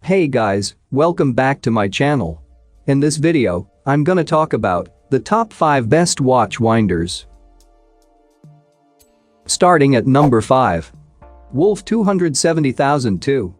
Hey guys, welcome back to my channel. In this video, I'm gonna talk about the top 5 best watch winders. Starting at number 5. Wolf 270,002.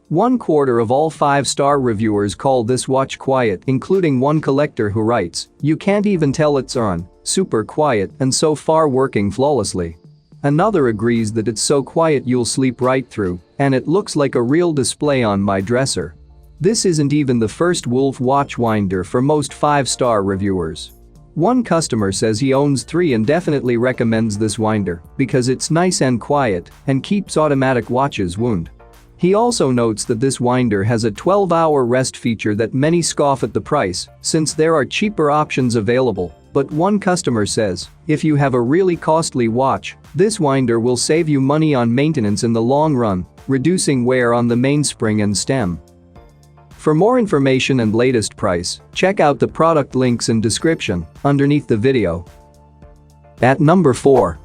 1/4 of all 5-star reviewers call this watch quiet, including one collector who writes, "You can't even tell it's on, super quiet and so far working flawlessly." Another agrees that it's so quiet you'll sleep right through, and it looks like a real display on my dresser. This isn't even the first Wolf watch winder for most 5-star reviewers. One customer says he owns 3 and definitely recommends this winder because it's nice and quiet and keeps automatic watches wound. He also notes that this winder has a 12-hour rest feature that many scoff at the price since there are cheaper options available, but one customer says, if you have a really costly watch, this winder will save you money on maintenance in the long run, reducing wear on the mainspring and stem. For more information and latest price, check out the product links in description underneath the video. At number 4.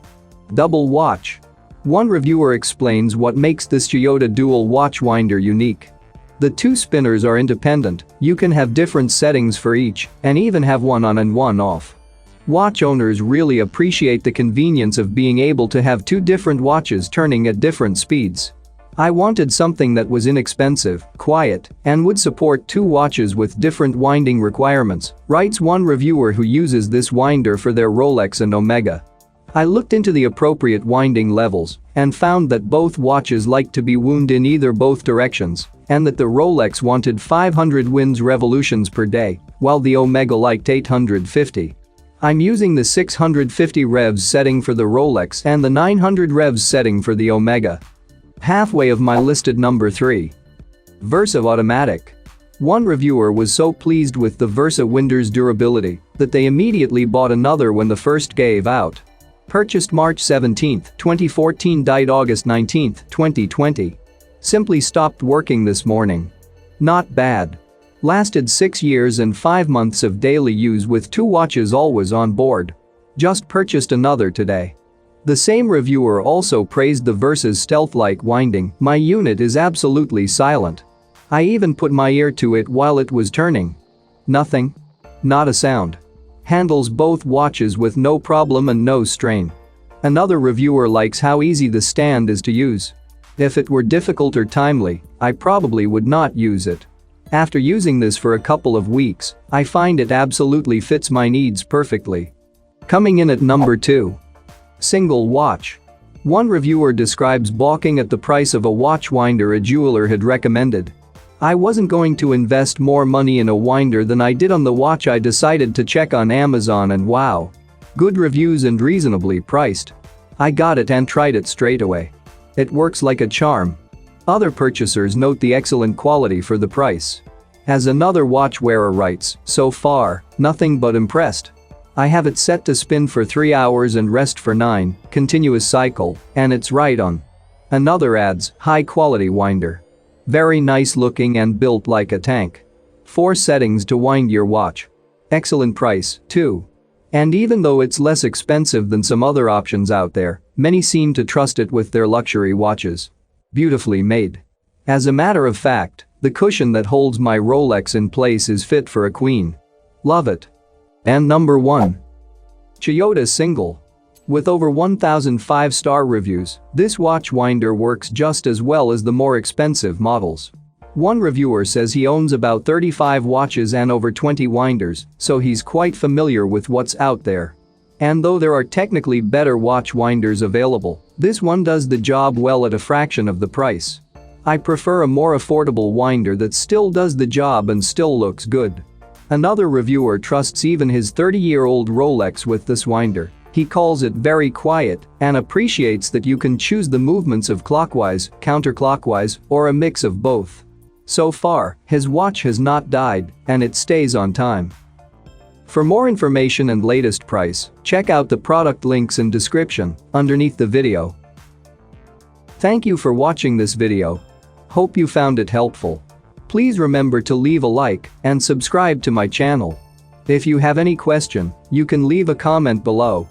Double watch. One reviewer explains what makes this CHIYODA dual watch winder unique. The 2 spinners are independent, you can have different settings for each and even have one on and one off. Watch owners really appreciate the convenience of being able to have 2 different watches turning at different speeds. I wanted something that was inexpensive, quiet, and would support 2 watches with different winding requirements, writes one reviewer who uses this winder for their Rolex and Omega. I looked into the appropriate winding levels and found that both watches like to be wound in either both directions and that the Rolex wanted 500 winds revolutions per day while the Omega liked 850. I'm using the 650 revs setting for the Rolex and the 900 revs setting for the Omega. Halfway of my listed number 3. Versa Automatic. One reviewer was so pleased with the Versa winder's durability that they immediately bought another when the first gave out. Purchased March 17, 2014, died August 19, 2020. Simply stopped working this morning. Not bad. Lasted 6 years and 5 months of daily use with 2 watches always on board. Just purchased another today. The same reviewer also praised the Versa's stealth-like winding. My unit is absolutely silent. I even put my ear to it while it was turning. Nothing. Not a sound. Handles both watches with no problem and no strain. Another reviewer likes how easy the stand is to use. If it were difficult or timely, I probably would not use it. After using this for a couple of weeks, I find it absolutely fits my needs perfectly. Coming in at number 2. Single watch. One reviewer describes balking at the price of a watch winder a jeweler had recommended. I wasn't going to invest more money in a winder than I did on the watch. I decided to check on Amazon and wow. Good reviews and reasonably priced. I got it and tried it straight away. It works like a charm. Other purchasers note the excellent quality for the price. As another watch wearer writes, so far, nothing but impressed. I have it set to spin for 3 hours and rest for 9, continuous cycle, and it's right on. Another adds, high quality winder. Very nice looking and built like a tank. 4 settings to wind your watch. Excellent price, too. And even though it's less expensive than some other options out there, many seem to trust it with their luxury watches. Beautifully made. As a matter of fact, the cushion that holds my Rolex in place is fit for a queen. Love it. And number 1. CHIYODA Single. With over 1,000 5-star reviews, this watch winder works just as well as the more expensive models. One reviewer says he owns about 35 watches and over 20 winders, so he's quite familiar with what's out there. And though there are technically better watch winders available, this one does the job well at a fraction of the price. I prefer a more affordable winder that still does the job and still looks good. Another reviewer trusts even his 30-year-old Rolex with this winder. He calls it very quiet and appreciates that you can choose the movements of clockwise, counterclockwise, or a mix of both. So far, his watch has not died and it stays on time. For more information and latest price, check out the product links in description underneath the video. Thank you for watching this video. Hope you found it helpful. Please remember to leave a like and subscribe to my channel. If you have any question, you can leave a comment below.